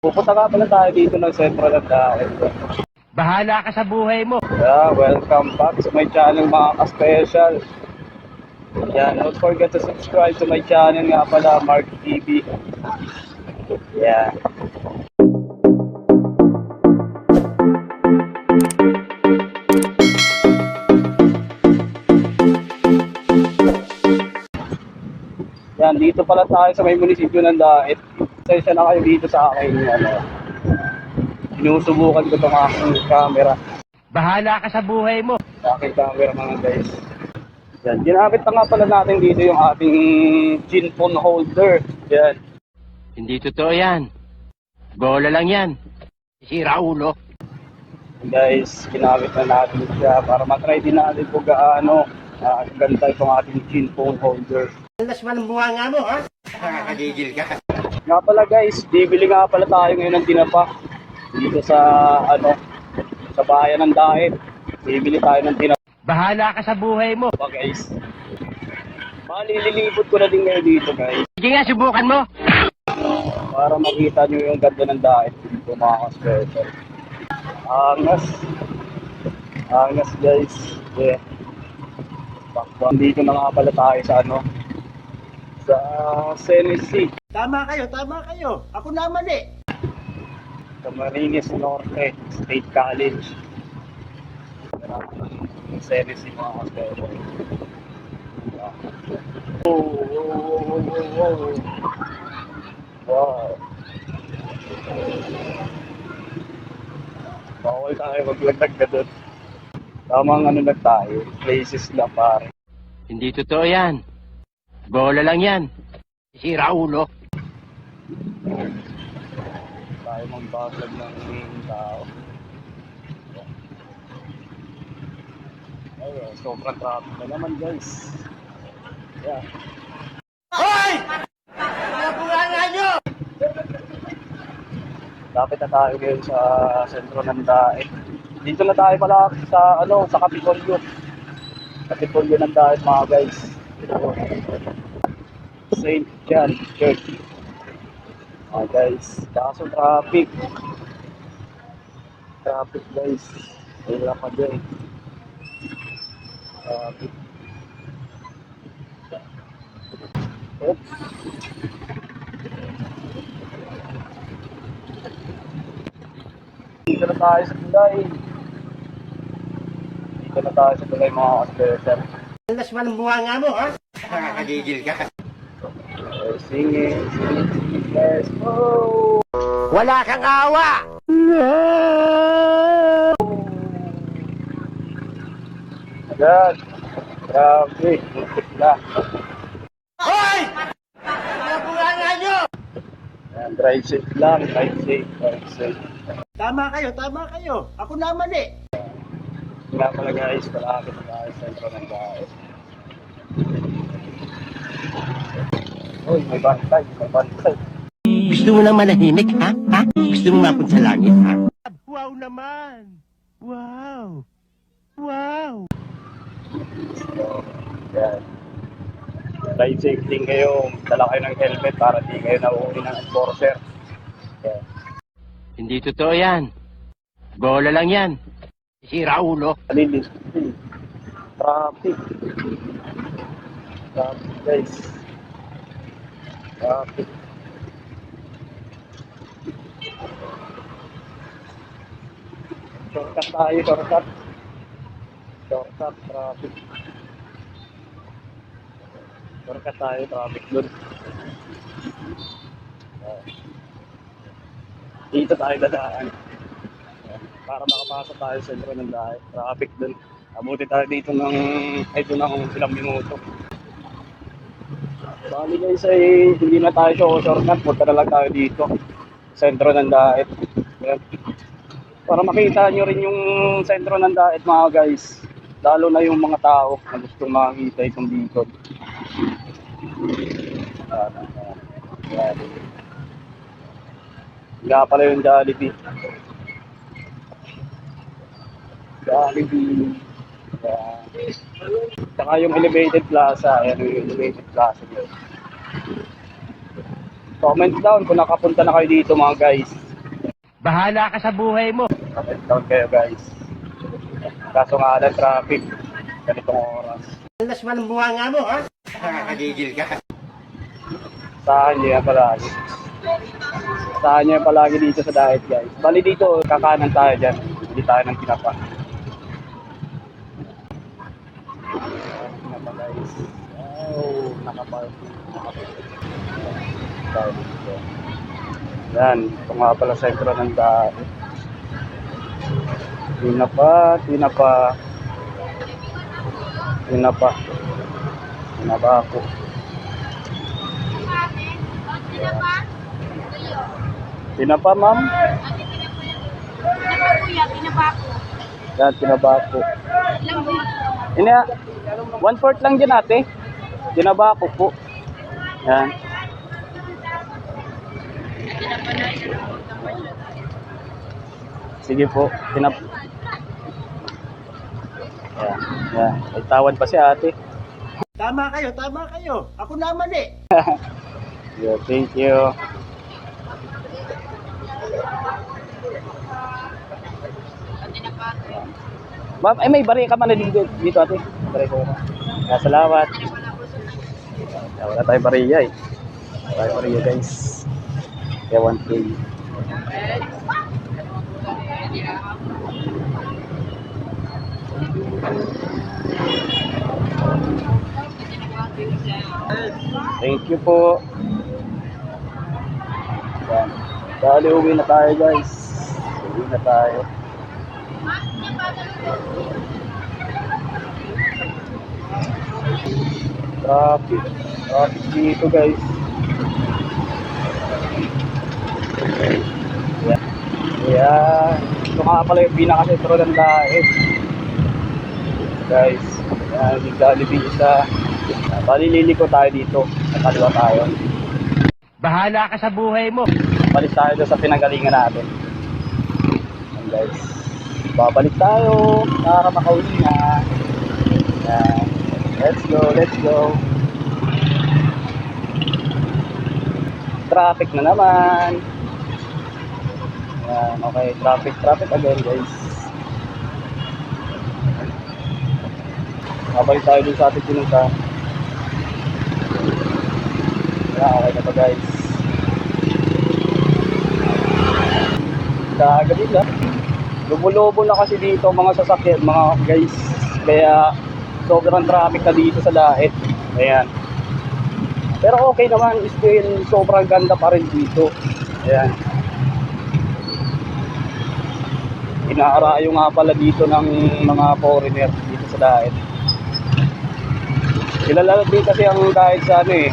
Pupunta nga pala tayo dito ng sentro ng Daet. Bahala ka sa buhay mo. Yeah, welcome back to my channel mga ka-special. Yeah, don't forget to subscribe to my channel nga pala, Mark TV. Yeah. Yan, dito pala tayo sa may munisipyo ng Daet. Pasensya na kayo dito sa akin. Sinusubukan ko itong aking camera. Bahala ka sa buhay mo. Sa aking camera mga guys. Yan, ginamit na nga pala natin dito yung ating gin phone holder. Yan. Hindi totoo yan. Bola lang yan. Sira ulo. Guys, ginamit na natin siya para matry din natin kung gaano ganda itong ating gin phone holder. Alas man ang bunga nga mo, ha? Nakakagigil ka. Nga pala guys, bibili nga pala tayo ngayon ng tinapa dito sa sa bayan ng Daet. Bibili tayo ng tinapa. Bahala ka sa buhay mo. Guys, malilibot ko na din ngayon dito guys Sige nga, subukan mo. para makita nyo yung ganda ng Daet dito mga ka-special. Angas guys. Yeah. Dito na nga pala tayo sa sa Tennessee. Tama kayo. Ako naman eh. Sa Marinas Norte State College. Tennessee mga ka-special. Wow. Bawal tayo maglagdag na doon. Tamang na tayo. Places na pare. Hindi totoo yan. Bola lang yan. Sira ulo. Tayo magbaglag ng tao. Ayun, sobrang traffic na naman guys. Yeah. Hoy! Nabunga nyo! Lapit na tayo ngayon sa sentro ng Daet. Dito na tayo pala sa sa Kapitolyo. Kapitolyo ng Daet mga guys. St. John Church. Mga guys, kaso traffic. Traffic guys. Wala pa din. Traffic. Oops. Dito na tayo sa tulay. Dito na tayo sa tulay mga ka-special. Alas man ang bunga nga mo, ha? Nakakagigil ka. Singing, let's go! Wala kang awa! Agad! Grabe! Muntik na! Hoy! Nabunga nga nyo! Ayan, drive safe lang, drive safe, drive safe. Tama kayo. Ako naman eh. Nga pala guys, palapit na tayo sa sentro ng Daet. Uy, may bantay, may bantay. Gusto mo lang manahimik, ha? Gusto mo mapunta sa langit, ha? Wow naman! Wow! So, yan. Drive safe din kayo, dala kayo ng helmet para di kayo nauuli ng enforcer. Yan. Hindi totoo yan. Bola lang yan. Sira ulo. Malinis. Traffic. Traffic guys. Traffic. Shortcut tayo, shortcut. Shortcut, traffic. Shortcut tayo, traffic dun. Dito tayo dadaan. Para makapasok tayo sa sentro ng Daet. Traffic dun. Abuti tayo dito ng ilang minuto. Bali guys ay hindi na tayo shortcut. Punta na lang tayo dito. Sentro ng Daet. Yan. Para makita nyo rin yung sentro ng Daet mga guys. Lalo na yung mga tao na gustong makita itong beacon. Yan. Nga pala yung Jollibee. Jollibee. Yan. Saka yung elevated plaza. Ayan yung elevated plaza. Comment down kung nakapunta na kayo dito mga guys. Bahala ka sa buhay mo. Up and down kayo guys. Kaso nga lang traffic. Ganitong oras. Alas walang buha nga mo, ha? Nakakagigil ka. Saan niya palagi. Saan niya palagi dito sa diet guys. Bali dito, kakanan tayo dyan. Hindi tayo ng tinapa. Tinapa guys. Oh, nakaparking. Tayo dito. Yan, ito nga pala sentro ng diet. Tinapa. Tinapa ako. Tinapa, ma'am? Tinapa kuya, tinapa ko. Yan, tinapa ako. Ilang din? Ina, 1/4 lang dyan ate. Tinapa ako po. Yan. Sige po, Yan. Yan. May tawad pa si ate. Tama kayo, tama kayo. Ako naman eh. Yeah, thank you. Ma'am, ay may bari ka man na dito ate. Bari ko na. Yeah, salamat. Yeah, wala tayong bariya eh. Wala tayong bariya guys. Kaya 1K. Thank you po. Yan. Dali uwi na tayo guys. Uwi na tayo. Traffic. Traffic dito guys. Yan. Yan. Ito nga pala yung pinaka-sentro ng diet. Guys. Yan. Yung Jollibee isa. Liliko tayo dito. Nakaliwa tayo. Bahala ka sa buhay mo. Balik tayo doon sa pinanggalingan natin. Yan guys. Babalik tayo para makauwi na. Yan. Let's go, let's go. Traffic na naman. Yan, okay. Traffic again guys. Babalik tayo dun sa ating pinuntahan. Yan, okay na to guys. Kagabi na. Lubo-lobo na kasi dito mga sasakyan, mga guys. Kaya sobrang traffic na dito sa Daet. Ayan. Pero okay naman, still sobrang ganda pa rin dito. Ayan. Inaarayo nga pala dito ng mga foreigner dito sa Daet. Kilala din kasi ang Daet sa ano eh,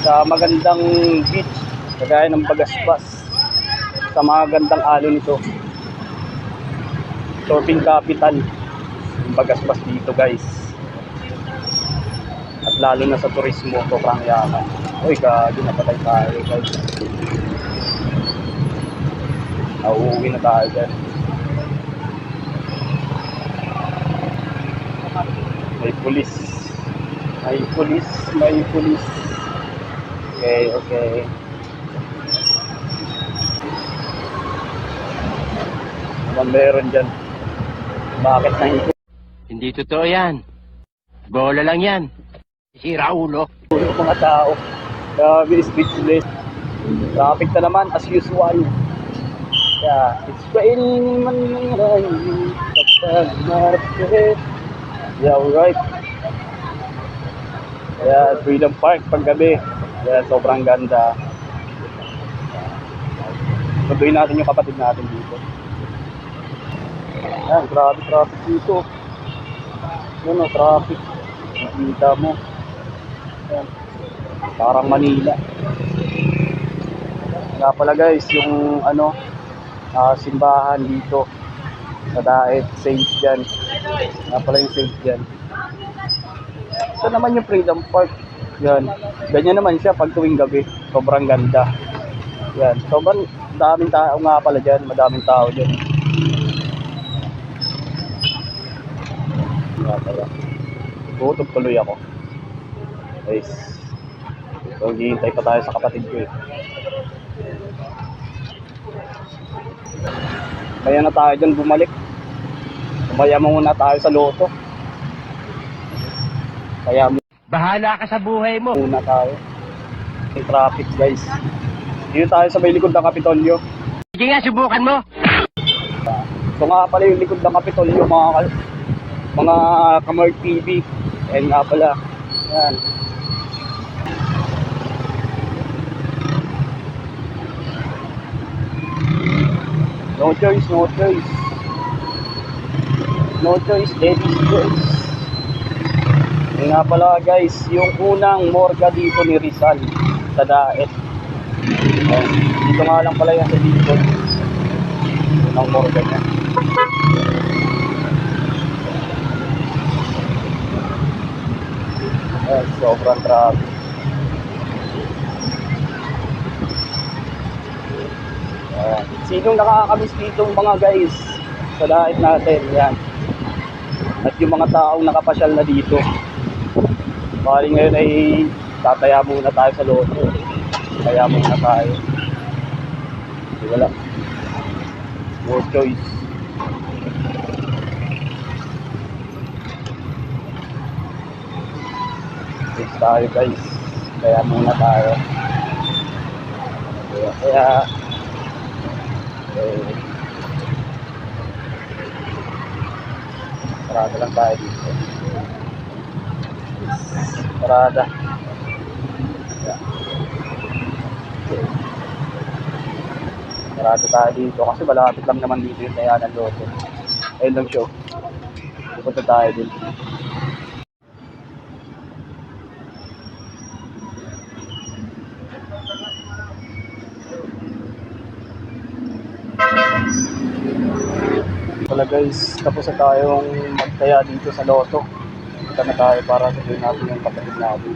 sa magandang beach, kagaya ng Bagaspas. Sa mga gandang alon nito. Surfing capital yung Bagaspas dito guys. At lalo na sa turismo, sobrang yaman. Uy, gagi napatay tayo guys. Nauuwi na tayo dyan. May pulis. Okay. Naman meron dyan. Bakit nahihintay? Hindi totoo yan. Bola lang yan. Sira ulo. Yung mga tao. Grabe, speechless. Traffic na naman as usual. Yeah, it's raining man rain. Kapag marapit. Yeah, alright. Yeah, Freedom Park paggabi. Yeah, sobrang ganda. Tutuin natin yung kapatid natin dito. Yan, grabe traffic dito. Yan o, traffic. Nakita mo. Yan. Parang Manila. Nga pala guys, yung ano, simbahan dito sa Daet, Saint John. Nga pala yung Saint John. Ito naman yung Freedom Park. Yan. Ganyan naman siya pag tuwing gabi. Sobrang ganda. Yan. Sobrang daming tao nga pala dyan. Madaming tao dyan. Nga pala. Gutom tuloy ako. Guys. So, hihintay pa tayo sa kapatid ko eh. Kaya na tayo dyan bumalik. Kumaya muna tayo sa loto. Kaya Bahala ka sa buhay mo. muna tayo. Yung traffic guys. Dito tayo sa may likod ng Kapitolyo. Sige nga, subukan mo. Ito nga pala yung likod ng Kapitolyo mga Kamark TV. Ayan nga pala. Ayan. No choice, no choice. No choice, ladies choice. Ayan nga pala guys, yung unang morga dito ni Rizal sa Daet. Ayan. Dito nga lang pala yan sa dito. Unang morga niya. Ayan, sobrang traffic. Ayan. Sinong nakakamiss dito mga guys sa Daet natin? Yan. At yung mga taong nakapasyal na dito. Bali ngayon ay tataya muna tayo sa loto. Kaya muna tayo. Wala. No choice. Fix tayo guys. Kaya muna tayo. Kaya parada lang tayo dito. Parada. Yeah. Parada tayo dito kasi malapit lang naman dito yung kaya ng loto. Ayun lang show. Pupunta tayo din. Wala guys, tapos na tayong magtaya dito sa loto. Punta na tayo para sabihin natin yung kapatid natin.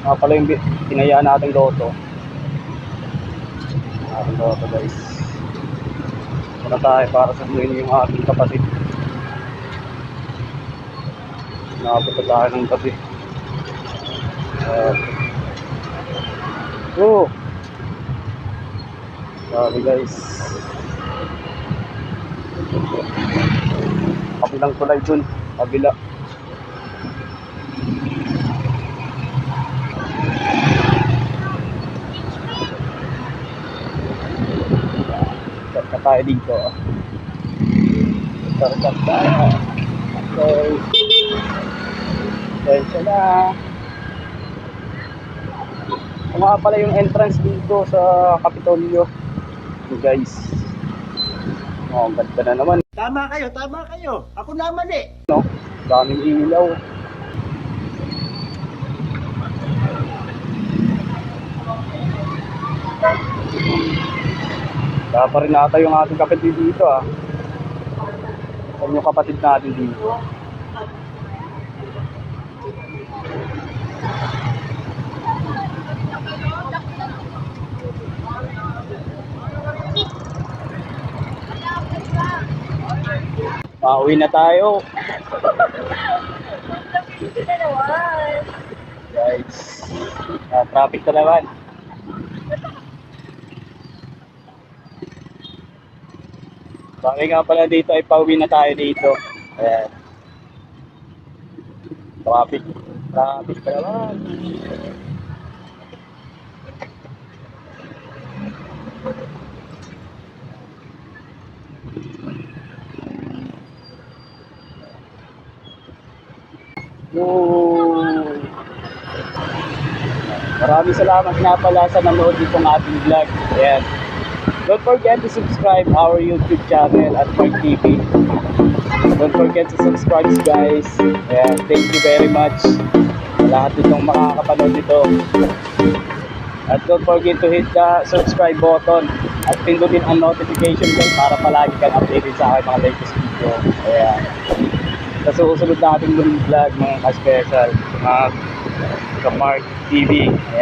Pala yung tinayaan nating loto. Ating loto guys. Punta tayo para sabihin yung ating kapatid. Nakapunta tayo ng gabi. Sabi guys, kabilang tulay dun, kabila. Start na tayo dito. Start tayo. Okay. Attention na. Ito nga pala yung entrance dito sa Kapitolyo. Guys. Oh, ang ganda na naman. Tama kayo. Ako naman eh. No? Daming ilaw. Kaya pa rin nata yung ating kapatid dito ah. Saan yung kapatid natin dito? Pauwi na tayo. Guys, traffic na naman. Sabi nga pala dito ay pauwi na tayo dito. Ayan. Traffic na naman. Maraming salamat nga pala sa nanood ditong ating vlog. Ayan. Don't forget to subscribe our YouTube channel at Mark TV. Don't forget to subscribe guys. Ayan. Thank you very much sa lahat itong makakapanood dito. At don't forget to hit the subscribe button at pindutin ang notification bell para palagi kang updated sa aking mga latest video. Ayan. Sa susunod nating muling vlog mga ka-special, mga Mark TV.